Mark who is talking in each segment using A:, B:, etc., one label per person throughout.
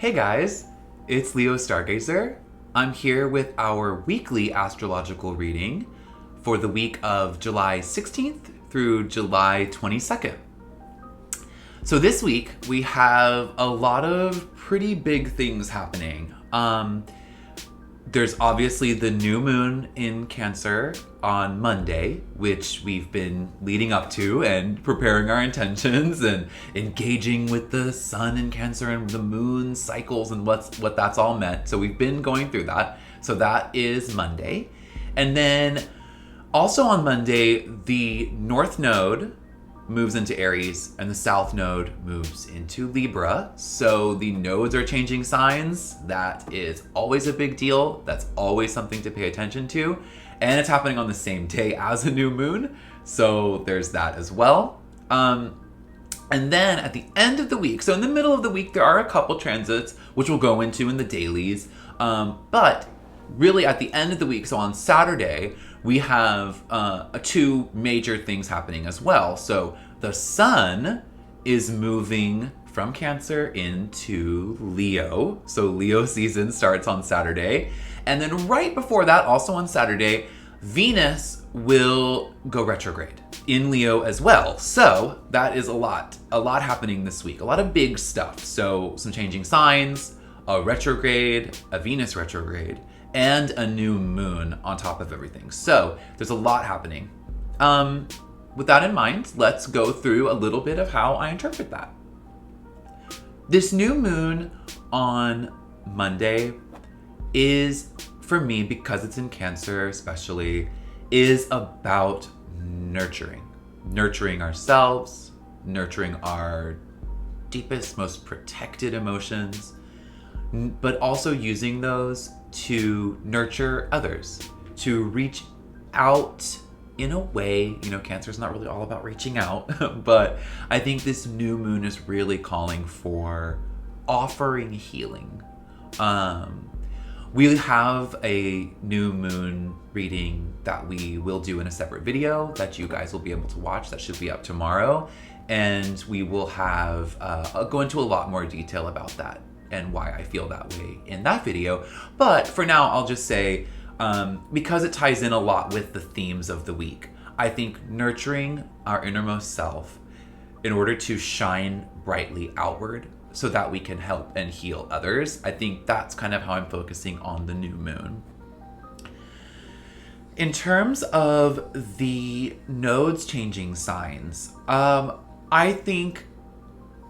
A: Hey guys, it's Leo Stargazer. I'm here with our weekly astrological reading for the week of July 16th through July 22nd. So this week we have a lot of pretty big things happening. There's obviously the new moon in Cancer on Monday, which we've been leading up to and preparing our intentions and engaging with the sun in Cancer and the moon cycles and what that's all meant. So we've been going through that. So that is Monday. And then also on Monday, the North Node moves into Aries and the South Node moves into Libra. So the nodes are changing signs. That is always a big deal. That's always something to pay attention to. And it's happening on the same day as a new moon. So there's that as well. And then at the end of the week, so in the middle of the week, there are a couple transits, which we'll go into in the dailies. But really at the end of the week, so on Saturday, we have two major things happening as well. So the sun is moving from Cancer into Leo. So Leo season starts on Saturday. And then right before that, also on Saturday, Venus will go retrograde in Leo as well. So that is a lot happening this week. A lot of big stuff. So some changing signs, a retrograde, a Venus retrograde, and a new moon on top of everything. So there's a lot happening. With that in mind, let's go through a little bit of how I interpret that. This new moon on Monday is, for me, because it's in Cancer especially, is about nurturing ourselves, nurturing our deepest, most protected emotions, but also using those to nurture others, to reach out in a way. Cancer is not really all about reaching out, but I think this new moon is really calling for offering healing. We have a new moon reading that we will do in a separate video that you guys will be able to watch. That should be up tomorrow. And we will have, I'll go into a lot more detail about that and why I feel that way in that video. But for now, I'll just say, because it ties in a lot with the themes of the week, I think nurturing our innermost self in order to shine brightly outward so that we can help and heal others. I think that's kind of how I'm focusing on the new moon. In terms of the nodes changing signs, I think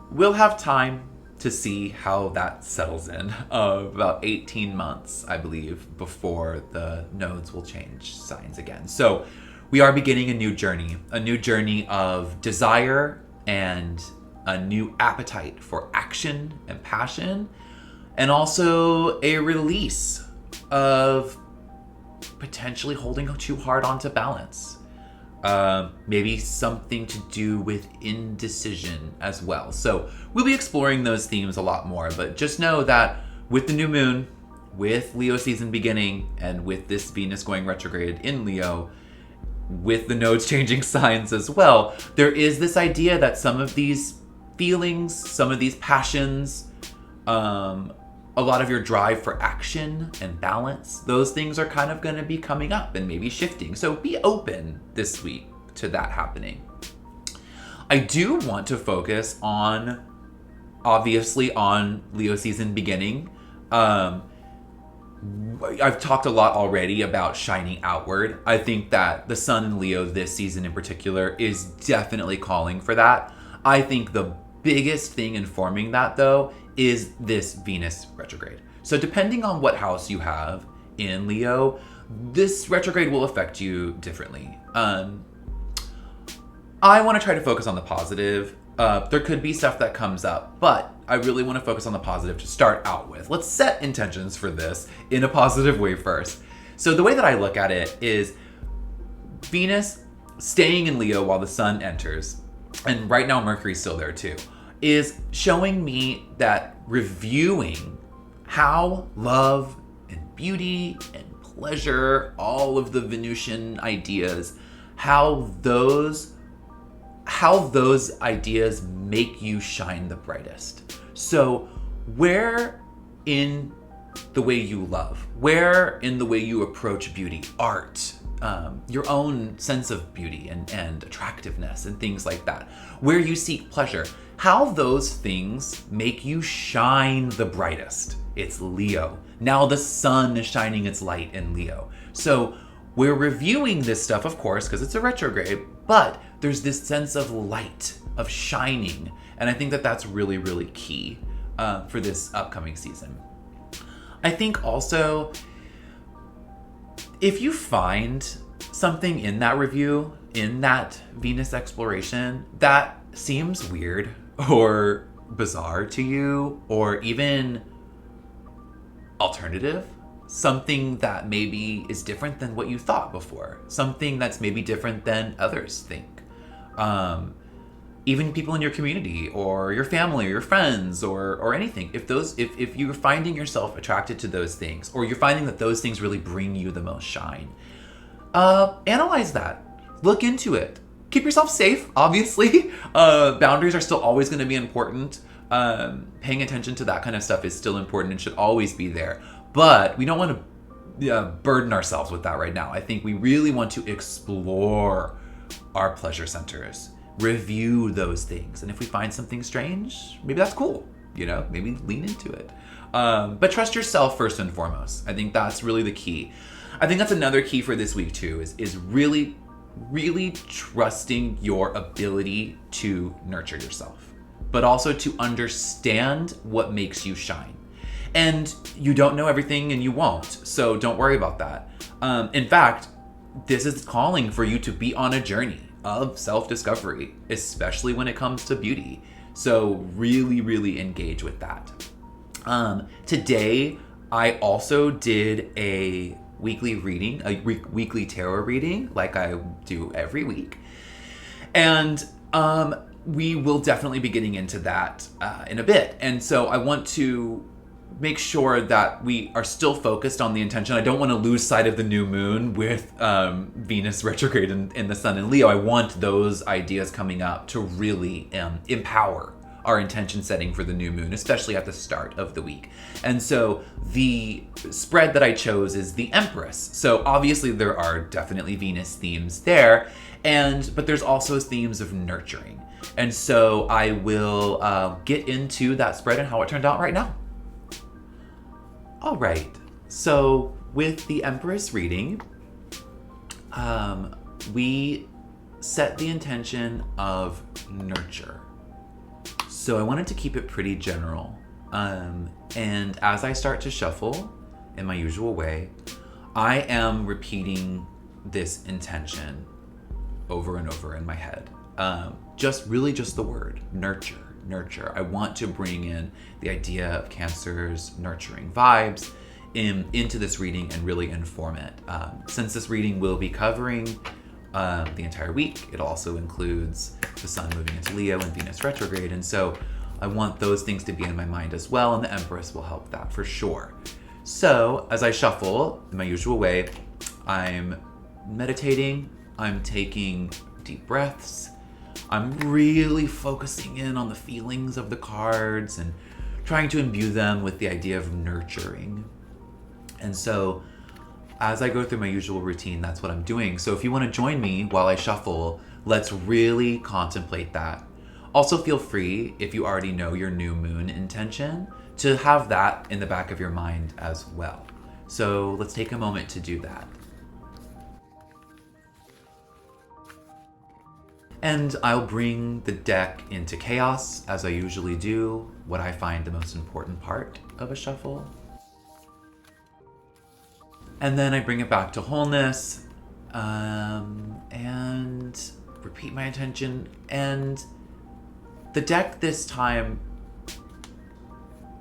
A: we'll have time to see how that settles in. About 18 months, I believe, before the nodes will change signs again. So we are beginning a new journey of desire and a new appetite for action and passion, and also a release of potentially holding too hard onto balance. Maybe something to do with indecision as well. So we'll be exploring those themes a lot more, but just know that with the new moon, with Leo season beginning, and with this Venus going retrograde in Leo, with the nodes changing signs as well, there is this idea that some of these feelings, some of these passions, a lot of your drive for action and balance, those things are kind of going to be coming up and maybe shifting. So be open this week to that happening. I do want to focus on, obviously, on Leo season beginning. I've talked a lot already about shining outward. I think that the sun in Leo this season in particular is definitely calling for that. I think the biggest thing informing that, though, is this Venus retrograde. So depending on what house you have in Leo, this retrograde will affect you differently. I want to try to focus on the positive. There could be stuff that comes up, but I really want to focus on the positive to start out with. Let's set intentions for this in a positive way first. So the way that I look at it is Venus staying in Leo while the sun enters, and right now Mercury's still there too, is showing me that reviewing how love and beauty and pleasure, all of the Venusian ideas, how those ideas make you shine the brightest. So where in the way you love? Where in the way you approach beauty, art, your own sense of beauty and attractiveness and things like that? Where you seek pleasure, how those things make you shine the brightest? It's Leo. Now the sun is shining its light in Leo. So we're reviewing this stuff, of course, because it's a retrograde, but there's this sense of light, of shining. And I think that that's really, really key for this upcoming season. I think also, if you find something in that review, in that Venus exploration, that seems weird or bizarre to you, or even alternative, something that maybe is different than what you thought before, something that's maybe different than others think. Even people in your community or your family or your friends or anything. If you're finding yourself attracted to those things, or you're finding that those things really bring you the most shine, analyze that. Look into it. Keep yourself safe, obviously. Boundaries are still always going to be important. Paying attention to that kind of stuff is still important and should always be there. But we don't want to burden ourselves with that right now. I think we really want to explore our pleasure centers, review those things. And if we find something strange, maybe that's cool. Maybe lean into it. But trust yourself first and foremost. I think that's really the key. I think that's another key for this week too, is really, really trusting your ability to nurture yourself, but also to understand what makes you shine. And you don't know everything, and you won't. So don't worry about that. In fact, this is calling for you to be on a journey of self-discovery, especially when it comes to beauty. So really, really engage with that. Today, I also did a weekly reading, a weekly tarot reading, like I do every week. And we will definitely be getting into that in a bit. And so I want to make sure that we are still focused on the intention. I don't want to lose sight of the new moon with Venus retrograde in the sun in Leo. I want those ideas coming up to really empower our intention setting for the new moon, especially at the start of the week. And so the spread that I chose is the Empress. So obviously there are definitely Venus themes there, but there's also themes of nurturing. And so I will get into that spread and how it turned out right now. All right, so with the Empress reading, we set the intention of nurture. So I wanted to keep it pretty general. And as I start to shuffle in my usual way, I am repeating this intention over and over in my head. Just the word, nurture. I want to bring in the idea of Cancer's nurturing vibes into this reading and really inform it. Since this reading will be covering the entire week, it also includes the sun moving into Leo and Venus retrograde. And so I want those things to be in my mind as well, and the Empress will help that for sure. So as I shuffle in my usual way, I'm meditating, I'm taking deep breaths, I'm really focusing in on the feelings of the cards and trying to imbue them with the idea of nurturing. And so as I go through my usual routine, that's what I'm doing. So if you want to join me while I shuffle, let's really contemplate that. Also feel free, if you already know your new moon intention, to have that in the back of your mind as well. So let's take a moment to do that. And I'll bring the deck into chaos, as I usually do, what I find the most important part of a shuffle. And then I bring it back to wholeness, and repeat my intention. And the deck this time,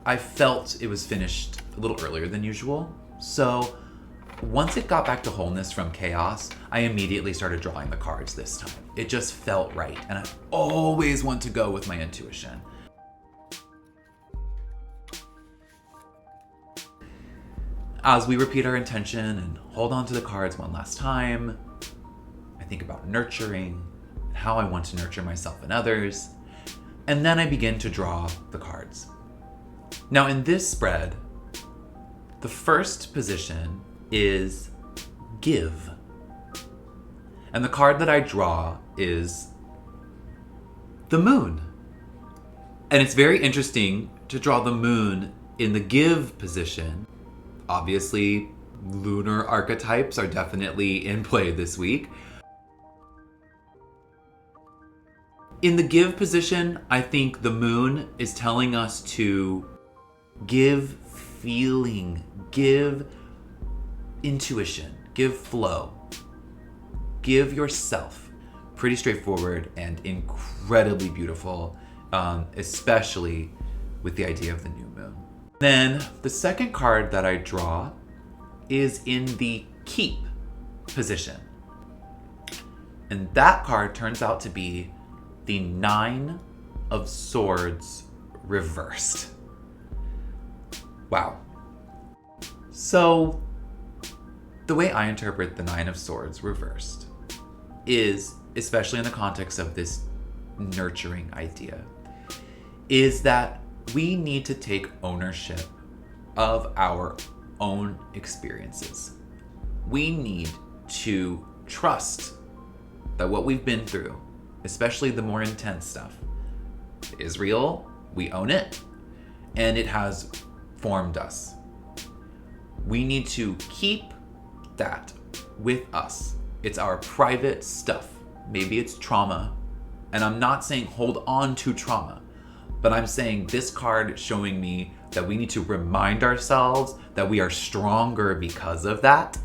A: I felt it was finished a little earlier than usual. So once it got back to wholeness from chaos, I immediately started drawing the cards this time. It just felt right, and I always want to go with my intuition. As we repeat our intention and hold on to the cards one last time, I think about nurturing, how I want to nurture myself and others, and then I begin to draw the cards. Now in this spread, The first position is give. And the card that I draw is the moon. And it's very interesting to draw the moon in the give position. Obviously, lunar archetypes are definitely in play this week. In the give position, I think the moon is telling us to give feeling, give intuition, give flow, give yourself. Pretty straightforward and incredibly beautiful, especially with the idea of the new moon. Then the second card that I draw is in the keep position. And that card turns out to be the 9 of Swords reversed. Wow. So, the way I interpret the 9 of Swords reversed is, especially in the context of this nurturing idea, is that we need to take ownership of our own experiences. We need to trust that what we've been through, especially the more intense stuff, is real, we own it, and it has formed us. We need to keep that with us. It's our private stuff. Maybe it's trauma. And I'm not saying hold on to trauma, but I'm saying this card is showing me that we need to remind ourselves that we are stronger because of that.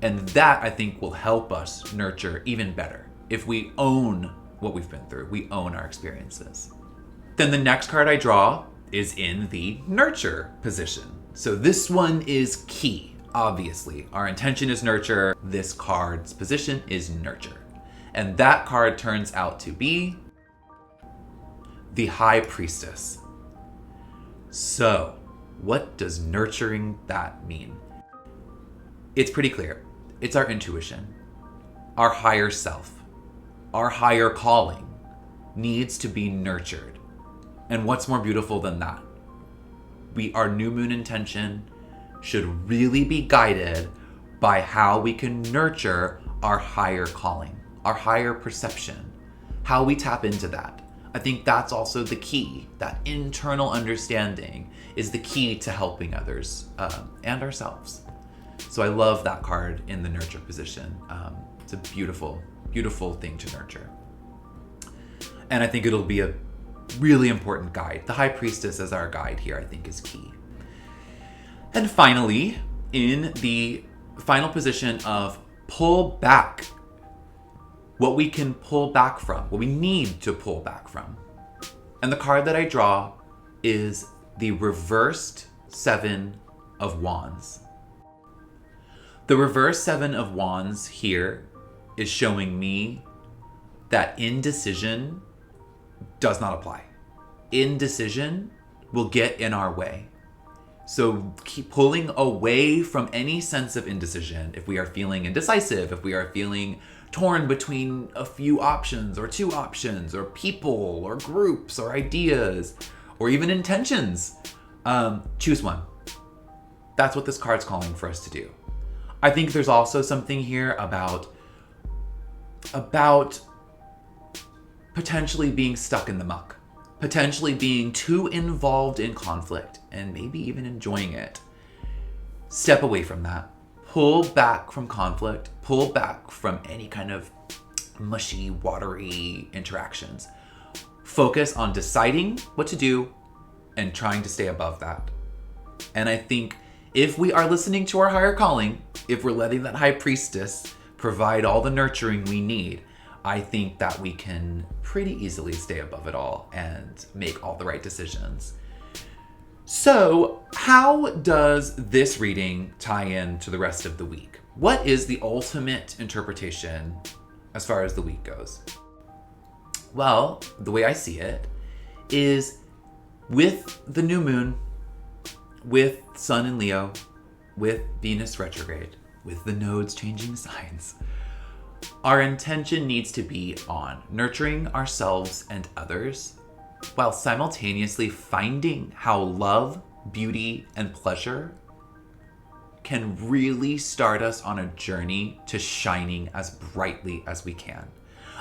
A: And that, I think, will help us nurture even better. If we own what we've been through, we own our experiences. Then the next card I draw is in the nurture position. So this one is key. Obviously, our intention is nurture. This card's position is nurture. And that card turns out to be the High Priestess. So, what does nurturing that mean? It's pretty clear. It's our intuition, our higher self, our higher calling needs to be nurtured. And what's more beautiful than that? Our new moon intention should really be guided by how we can nurture our higher calling, our higher perception, how we tap into that. I think that's also the key. That internal understanding is the key to helping others and ourselves. So I love that card in the nurture position. It's a beautiful, beautiful thing to nurture. And I think it'll be a really important guide. The High Priestess as our guide here, I think, is key. And finally, in the final position of pull back, what we can pull back from, what we need to pull back from. And the card that I draw is the reversed 7 of Wands. The reverse 7 of Wands here is showing me that indecision does not apply. Indecision will get in our way. So keep pulling away from any sense of indecision. If we are feeling indecisive, if we are feeling torn between a few options or 2 options or people or groups or ideas or even intentions, choose one. That's what this card's calling for us to do. I think there's also something here about potentially being stuck in the muck, potentially being too involved in conflict and maybe even enjoying it. Step away from that. Pull back from conflict. Pull back from any kind of mushy, watery interactions. Focus on deciding what to do and trying to stay above that. And I think if we are listening to our higher calling, if we're letting that High Priestess provide all the nurturing we need, I think that we can pretty easily stay above it all and make all the right decisions. So, how does this reading tie in to the rest of the week? What is the ultimate interpretation as far as the week goes? Well, the way I see it is with the new moon, with Sun in Leo, with Venus retrograde, with the nodes changing signs, our intention needs to be on nurturing ourselves and others while simultaneously finding how love, beauty, and pleasure can really start us on a journey to shining as brightly as we can.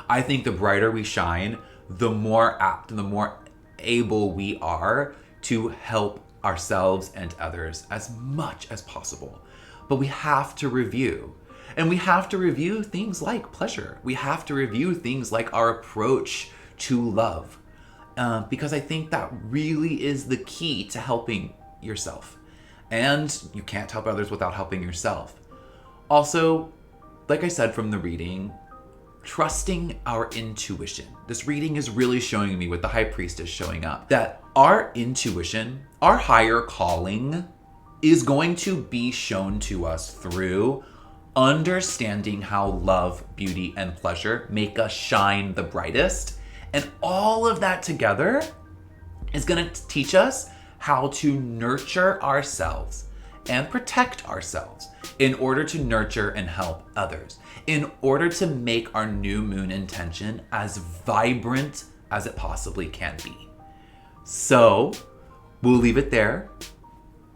A: I think the brighter we shine, the more apt and the more able we are to help ourselves and others as much as possible. But we have to review. And we have to review things like pleasure. We have to review things like our approach to love. Because I think that really is the key to helping yourself. And you can't help others without helping yourself. Also, like I said from the reading, trusting our intuition. This reading is really showing me, with the High Priestess showing up, that our intuition, our higher calling, is going to be shown to us through understanding how love, beauty, and pleasure make us shine the brightest. And all of that together is going to teach us how to nurture ourselves and protect ourselves in order to nurture and help others, in order to make our new moon intention as vibrant as it possibly can be. So we'll leave it there.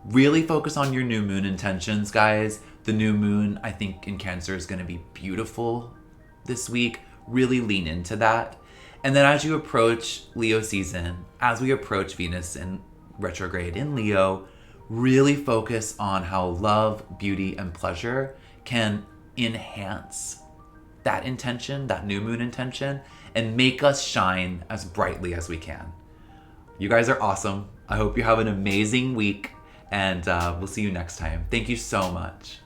A: Really focus on your new moon intentions, guys. The new moon, I think, in Cancer is going to be beautiful this week. Really lean into that. And then as you approach Leo season, as we approach Venus in retrograde in Leo, really focus on how love, beauty, and pleasure can enhance that intention, that new moon intention, and make us shine as brightly as we can. You guys are awesome. I hope you have an amazing week, and we'll see you next time. Thank you so much.